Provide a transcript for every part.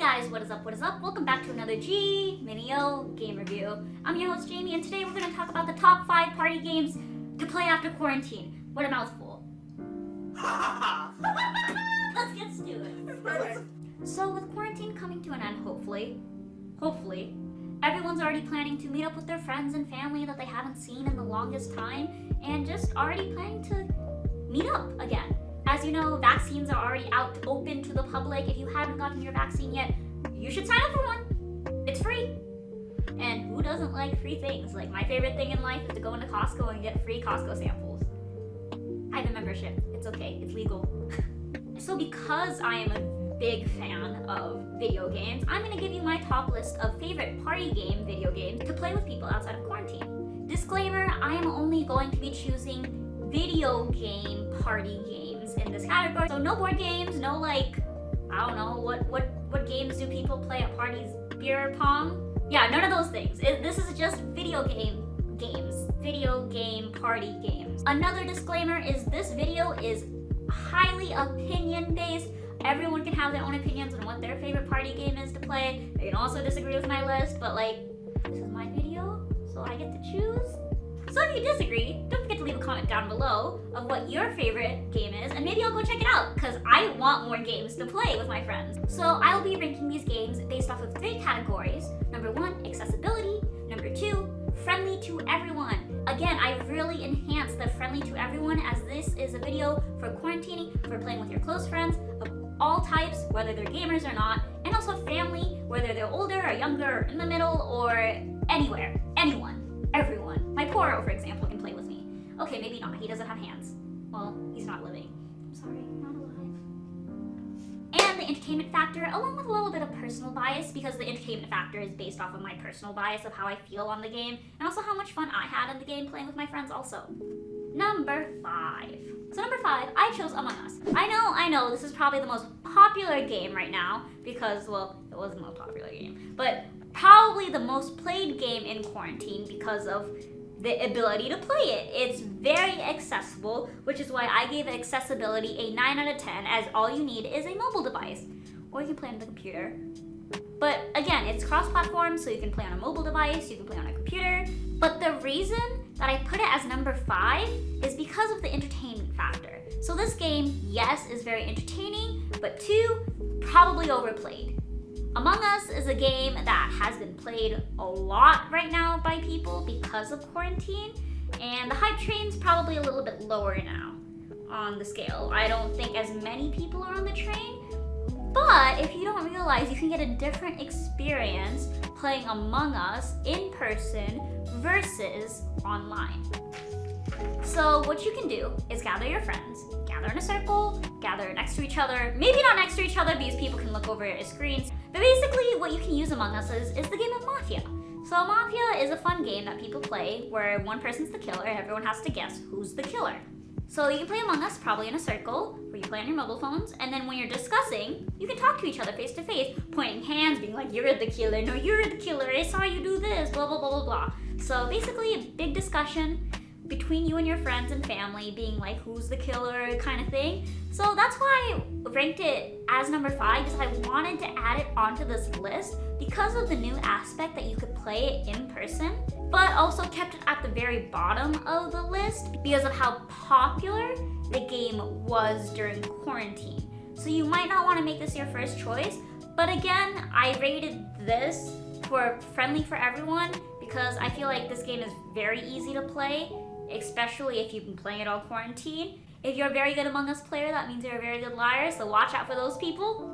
guys, what is up, Welcome back to another G-Mineo game review. I'm your host Jamie, and today we're going to talk about the top 5 party games to play after quarantine. What a mouthful. Let's get started. So with quarantine coming to an end, hopefully, everyone's already planning to meet up with their friends and family that they haven't seen in the longest time, and just already planning to meet up again. As you know, vaccines are already out open to the public. If you haven't gotten your vaccine yet, you should sign up for one. It's free. And who doesn't like free things? Like, my favorite thing in life is to go into Costco and get free Costco samples. I have a membership. It's okay. It's legal. So because I am a big fan of video games, I'm going to give you my top list of favorite party game video games to play with people outside of quarantine. Disclaimer, I am only going to be choosing video game party games in this category. So no board games, no like, I don't know, what games do people play at parties? Beer pong? Yeah, none of those things. This is just video game games. Video game party games. Another disclaimer is this video is highly opinion based. Everyone can have their own opinions on what their favorite party game is to play. They can also disagree with my list, but like, this is my video, so I get to choose. So if you disagree, don't forget to leave a comment down below of what your favorite game is, and maybe I'll go check it out, because I want more games to play with my friends. So I'll be ranking these games based off of 3 categories. Number 1, accessibility. Number 2, friendly to everyone. Again, I really enhanced the friendly to everyone, as this is a video for quarantining, for playing with your close friends of all types, whether they're gamers or not, and also family, whether they're older or younger or in the middle or anywhere, anyone. Everyone. My Poro, for example, can play with me. Okay, maybe not. He doesn't have hands. Well, he's not living. I'm sorry, not alive. And the entertainment factor, along with a little bit of personal bias, because the entertainment factor is based off of my personal bias of how I feel on the game, and also how much fun I had in the game playing with my friends also. Number 5. So number 5, I chose Among Us. I know, this is probably the most popular game right now, because, well, it was the most popular game, but probably the most played game in quarantine because of the ability to play it. It's very accessible, which is why I gave accessibility a 9 out of 10, as all you need is a mobile device. Or you can play on the computer. But again, it's cross-platform, so you can play on a mobile device, you can play on a computer. But the reason that I put it as number 5 is because of the entertainment factor. So this game, yes, is very entertaining, but 2, probably overplayed. Among Us is a game that has been played a lot right now by people because of quarantine, and the hype train's probably a little bit lower now on the scale. I don't think as many people are on the train, but if you don't realize, you can get a different experience playing Among Us in person versus online. So what you can do is gather your friends, gather in a circle, gather next to each other, maybe not next to each other because people can look over at screens, but basically what you can use Among Us is the game of Mafia. So Mafia is a fun game that people play where one person's the killer and everyone has to guess who's the killer. So you can play Among Us probably in a circle where you play on your mobile phones, and then when you're discussing, you can talk to each other face to face, pointing hands, being like, you're the killer, no, you're the killer, I saw you do this, blah, blah, blah, blah, blah. So basically a big discussion between you and your friends and family, being like, who's the killer kind of thing. So that's why I ranked it as number 5, because I wanted to add it onto this list because of the new aspect that you could play it in person, but also kept it at the very bottom of the list because of how popular the game was during quarantine. So you might not want to make this your first choice, but again, I rated this for friendly for everyone because I feel like this game is very easy to play, especially if you've been playing it all quarantine. If you're a very good Among Us player, that means you're a very good liar, so watch out for those people.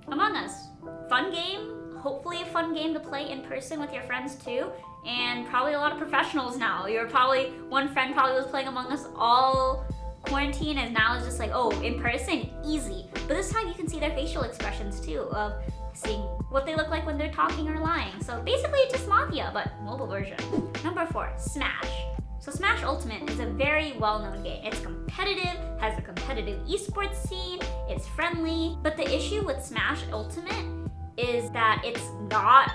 Among Us, fun game, hopefully a fun game to play in person with your friends too, and probably a lot of professionals now. One friend probably was playing Among Us all quarantine, and now it's just like, oh, in person, easy. But this time you can see their facial expressions too, of seeing what they look like when they're talking or lying. So basically it's just Mafia, but mobile version. Number 4, Smash. So Smash Ultimate is a very well-known game. It's competitive, has a competitive esports scene, it's friendly, but the issue with Smash Ultimate is that it's not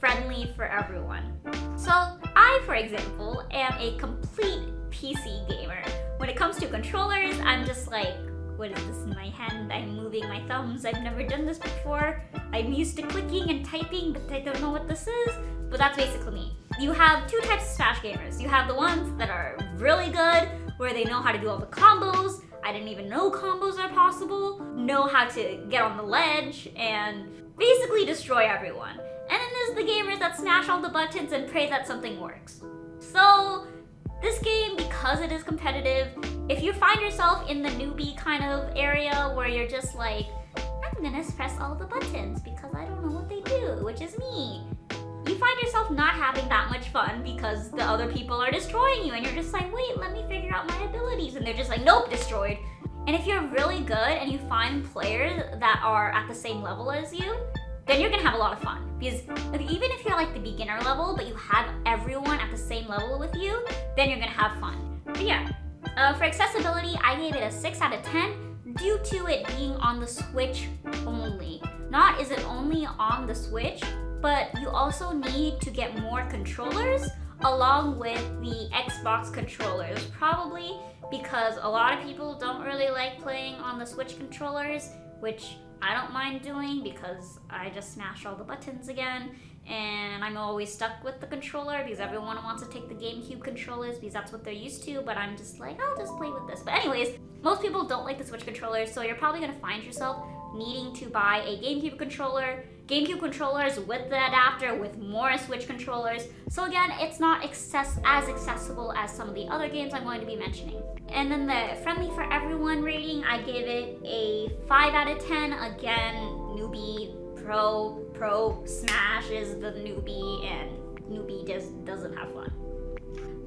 friendly for everyone. So I, for example, am a complete PC gamer. When it comes to controllers, I'm just like, what is this in my hand? I'm moving my thumbs. I've never done this before. I'm used to clicking and typing, but I don't know what this is. But that's basically me. You have two types of Smash gamers. You have the ones that are really good, where they know how to do all the combos. I didn't even know combos are possible. Know how to get on the ledge and basically destroy everyone. And then there's the gamers that smash all the buttons and pray that something works. So this game, because it is competitive, if you find yourself in the newbie kind of area where you're just like, I'm gonna press all the buttons because I don't know what they do, which is me. You find yourself not having that much fun because the other people are destroying you and you're just like, wait, let me figure out my abilities. And they're just like, nope, destroyed. And if you're really good and you find players that are at the same level as you, then you're gonna have a lot of fun. Because even if you're like the beginner level, but you have everyone at the same level with you, then you're gonna have fun. But yeah, for accessibility, I gave it a 6 out of 10 due to it being on the Switch only. Not is it only on the Switch, but you also need to get more controllers along with the Xbox controllers. Probably because a lot of people don't really like playing on the Switch controllers, which I don't mind doing because I just smash all the buttons again, and I'm always stuck with the controller because everyone wants to take the GameCube controllers because that's what they're used to, but I'm just like, I'll just play with this. But anyways, most people don't like the Switch controllers, so you're probably gonna find yourself needing to buy a GameCube controllers with the adapter with more Switch controllers. So again, it's not as accessible as some of the other games I'm going to be mentioning. And then the friendly for everyone rating, I give it a 5 out of 10. Again, newbie, pro, Smash is the newbie, and newbie just doesn't have fun.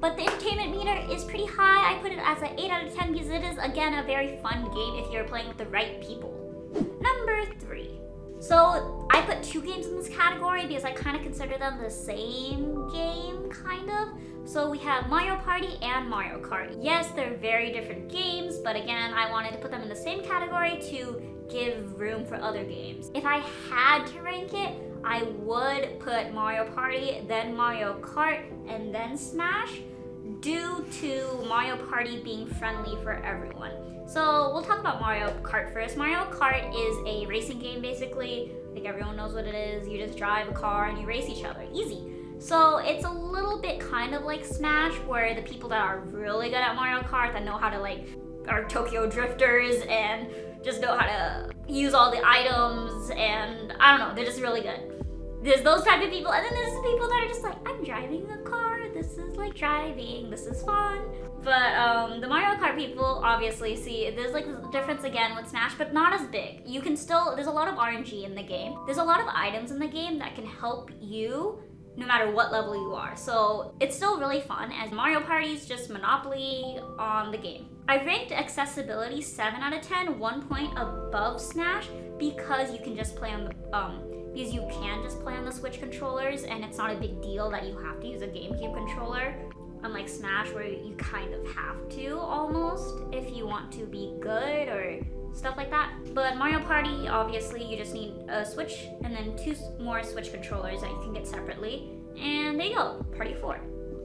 But the entertainment meter is pretty high. I put it as an 8 out of 10 because it is, again, a very fun game if you're playing with the right people. Number 3. So I put 2 games in this category because I kind of consider them the same game, kind of. So we have Mario Party and Mario Kart. Yes, they're very different games, but again, I wanted to put them in the same category to give room for other games. If I had to rank it, I would put Mario Party, then Mario Kart, and then Smash, due to Mario Party being friendly for everyone. So we'll talk about Mario Kart first. Mario Kart is a racing game, basically. Like, everyone knows what it is. You just drive a car and you race each other. Easy. So it's a little bit kind of like Smash, where the people that are really good at Mario Kart, that know how to, like, are Tokyo drifters and just know how to use all the items, and I don't know, they're just really good. There's those type of people, and then there's the people that are just like, I'm driving a car, this is like driving, this is fun. But the Mario Kart people, obviously, see, there's like this difference again with Smash, but not as big. You can still, there's a lot of RNG in the game. There's a lot of items in the game that can help you no matter what level you are. So it's still really fun, as Mario Party's just Monopoly on the game. I ranked accessibility 7 out of 10, 1 point above Smash, because you can just play on the, because you can just play on the Switch controllers, and it's not a big deal that you have to use a GameCube controller. Unlike Smash, where you kind of have to, almost, if you want to be good or stuff like that. But Mario Party, obviously, you just need a Switch and then 2 more Switch controllers that you can get separately. And there you go, Party 4.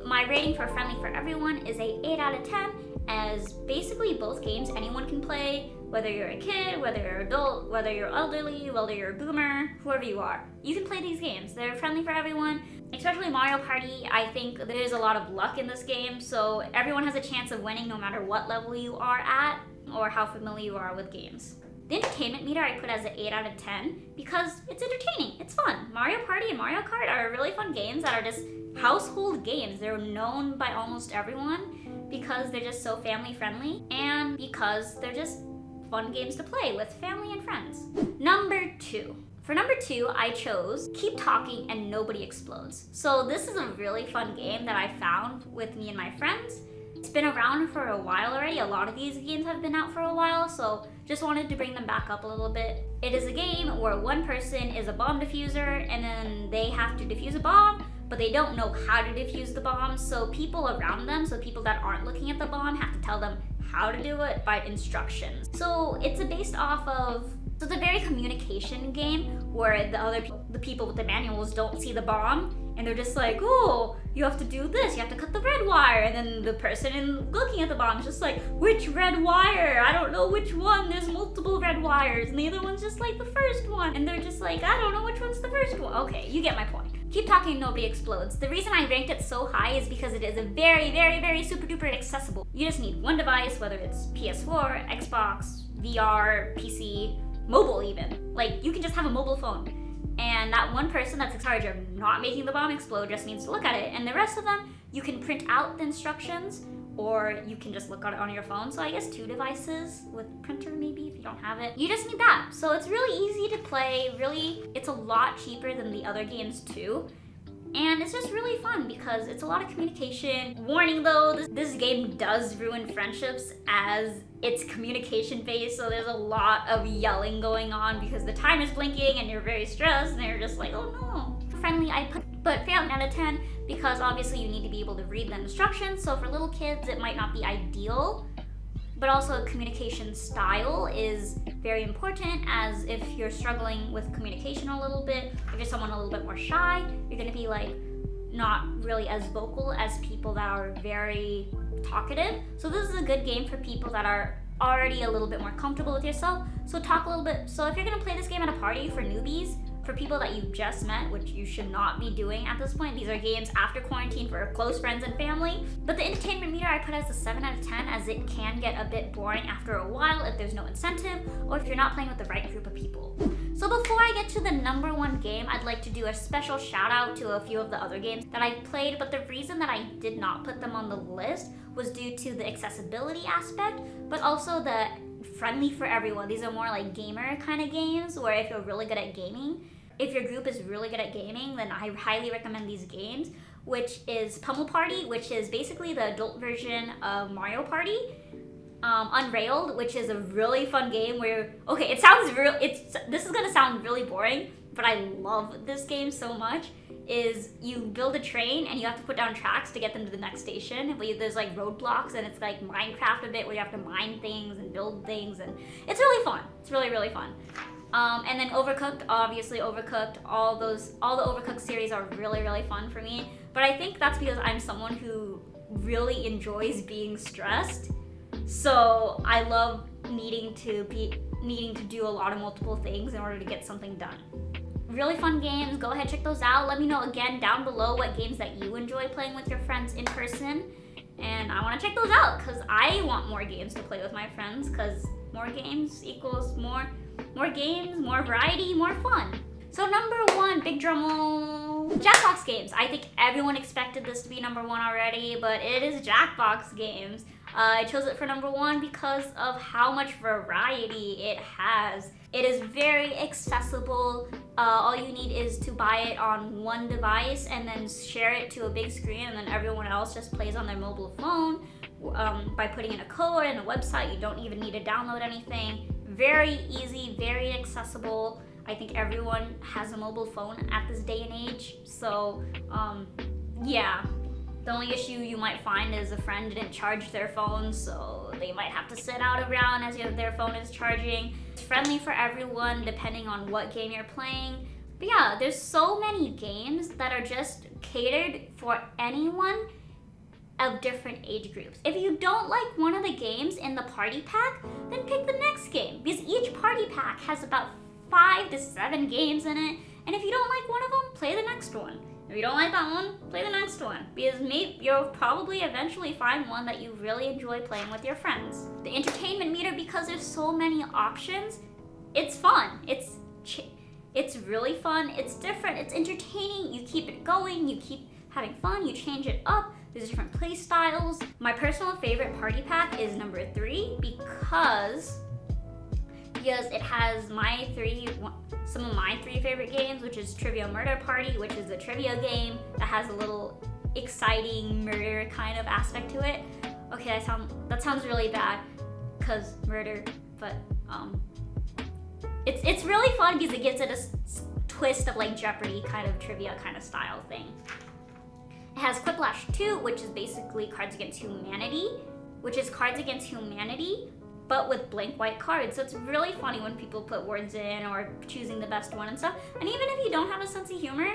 My rating for Friendly for Everyone is a 8 out of 10, as basically both games anyone can play, whether you're a kid, whether you're an adult, whether you're elderly, whether you're a boomer, whoever you are. You can play these games. They're friendly for everyone. Especially Mario Party, I think there's a lot of luck in this game, so everyone has a chance of winning no matter what level you are at or how familiar you are with games. The entertainment meter I put as an 8 out of 10 because it's entertaining, it's fun. Mario Party and Mario Kart are really fun games that are just household games. They're known by almost everyone because they're just so family friendly and because they're just fun games to play with family and friends. Number 2. For number 2, I chose Keep Talking and Nobody Explodes. So this is a really fun game that I found with me and my friends. It's been around for a while already. A lot of these games have been out for a while, so just wanted to bring them back up a little bit. It is a game where one person is a bomb diffuser and then they have to defuse a bomb, but they don't know how to defuse the bomb, so people around them, so people that aren't looking at the bomb, have to tell them how to do it by instructions. So it's based off of, so it's a very communication game where the people with the manuals don't see the bomb and they're just like, oh, you have to do this, you have to cut the red wire, and then the person looking at the bottom is just like, which red wire? I don't know which one, there's multiple red wires, and the other one's just like the first one, and they're just like, I don't know which one's the first one. Okay, you get my point. Keep talking, nobody explodes. The reason I ranked it so high is because it is a very, very, very super duper accessible. You just need one device, whether it's PS4, Xbox, VR, PC, mobile even. Like, you can just have a mobile phone. And that one person that's in charge of not making the bomb explode just needs to look at it. And the rest of them, you can print out the instructions, or you can just look at it on your phone. So I guess 2 devices with printer maybe if you don't have it. You just need that. So it's really easy to play. Really, it's a lot cheaper than the other games too. And it's just really fun because it's a lot of communication. Warning though, this game does ruin friendships as it's communication based, so there's a lot of yelling going on because the timer's blinking and you're very stressed and you're just like, oh no. Friendly, but failed out of 10 because obviously you need to be able to read the instructions, so for little kids it might not be ideal. But also communication style is very important, as if you're struggling with communication a little bit, if you're someone a little bit more shy, you're gonna be like not really as vocal as people that are very talkative. So this is a good game for people that are already a little bit more comfortable with yourself. So talk a little bit. So if you're gonna play this game at a party for newbies, for people that you've just met, which you should not be doing at this point. These are games after quarantine for close friends and family. But the entertainment meter I put as a 7 out of 10, as it can get a bit boring after a while if there's no incentive or if you're not playing with the right group of people. So before I get to the number 1 game, I'd like to do a special shout out to a few of the other games that I've played, but the reason that I did not put them on the list was due to the accessibility aspect, but also the friendly for everyone. These are more like gamer kind of games where if you're really good at gaming, if your group is really good at gaming, then I highly recommend these games, which is Pummel Party, which is basically the adult version of Mario Party. Unrailed, which is a really fun game where, okay, this is gonna sound really boring, but I love this game so much, is you build a train and you have to put down tracks to get them to the next station. There's like roadblocks and it's like Minecraft a bit where you have to mine things and build things, and it's really fun. It's really, really fun. And then Overcooked, obviously Overcooked, all the Overcooked series are really, really fun for me. But I think that's because I'm someone who really enjoys being stressed. So I love needing to do a lot of multiple things in order to get something done. Really fun games, go ahead, check those out. Let me know again down below what games that you enjoy playing with your friends in person. And I wanna check those out because I want more games to play with my friends, because more games equals more games, more variety, more fun. So number 1, big drum roll, Jackbox games. I think everyone expected this to be number 1 already, but it is Jackbox games. I chose it for number 1 because of how much variety it has. It is very accessible. All you need is to buy it on one device and then share it to a big screen, and then everyone else just plays on their mobile phone by putting in a code and a website. You don't even need to download anything. Very easy, very accessible. I think everyone has a mobile phone at this day and age. So, yeah. The only issue you might find is a friend didn't charge their phone, so they might have to sit out around as their phone is charging. It's friendly for everyone depending on what game you're playing. But yeah, there's so many games that are just catered for anyone of different age groups. If you don't like one of the games in the party pack, then pick the next game, because each party pack has about 5 to 7 games in it, and if you don't like one of them, play the next one. If you don't like that one, play the next one, because you'll probably eventually find one that you really enjoy playing with your friends. The entertainment meter, because there's so many options, it's fun. It's really fun, it's different, it's entertaining, you keep it going, you keep having fun, you change it up. There's different play styles. My personal favorite party pack is number 3 because it has some of my 3 favorite games, which is Trivia Murder Party, which is a trivia game that has a little exciting murder kind of aspect to it. Okay, that sounds really bad, because murder, but it's really fun because it gives it a twist of like Jeopardy kind of trivia kind of style thing. It has Quiplash 2, which is basically Cards Against Humanity, but with blank white cards. So it's really funny when people put words in or choosing the best one and stuff. And even if you don't have a sense of humor,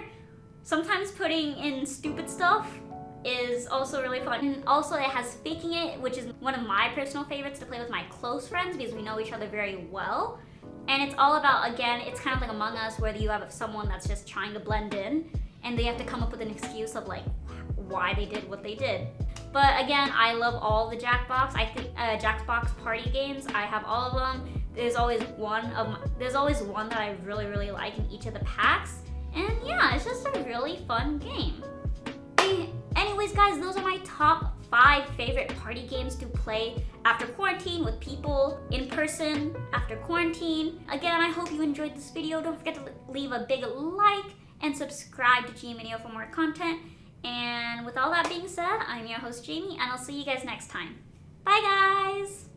Sometimes putting in stupid stuff is also really fun. And also it has faking it, which is one of my personal favorites to play with my close friends because we know each other very well. And it's all about, again, it's kind of like Among Us where you have someone that's just trying to blend in and they have to come up with an excuse of like why they did what they did. But again, I love all the Jackbox. I think Jackbox party games. I have all of them. There's always one that I really like in each of the packs. And yeah, it's just a really fun game. Anyways, guys, those are my top 5 favorite party games to play after quarantine with people in person after quarantine. Again, I hope you enjoyed this video. Don't forget to leave a big like and subscribe to G-Mineo for more content. And with all that being said, I'm your host Jamie, and I'll see you guys next time. Bye, guys!